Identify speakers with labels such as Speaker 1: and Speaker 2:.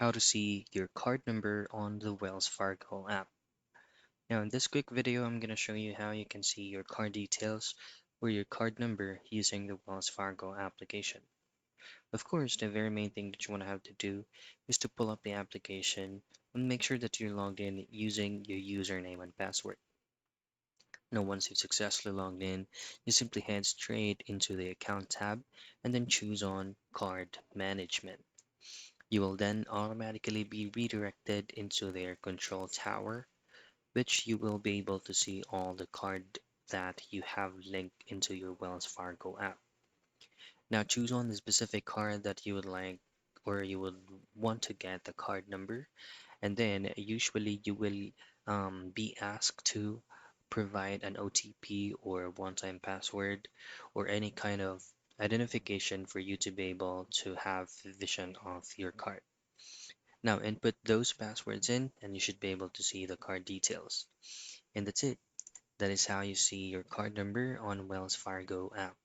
Speaker 1: how to see your card number on the Wells Fargo app. Now, in this quick video, I'm going to show you how you can see your card details or your card number using the Wells Fargo application. Of course, the very main thing that you want to have to do is to pull up the application and make sure that you're logged in using your username and password. Now, once you've successfully logged in, you simply head straight into the account tab and then choose on card management. You will then automatically be redirected into their control tower, which you will be able to see all the card that you have linked into your Wells Fargo app. Now choose on the specific card that you would like or you would want to get the card number, and then usually you will be asked to provide an OTP or one-time password or any kind of identification for you to be able to have vision of your card. Now input those passwords in and you should be able to see the card details. And that's it. That is how you see your card number on Wells Fargo app.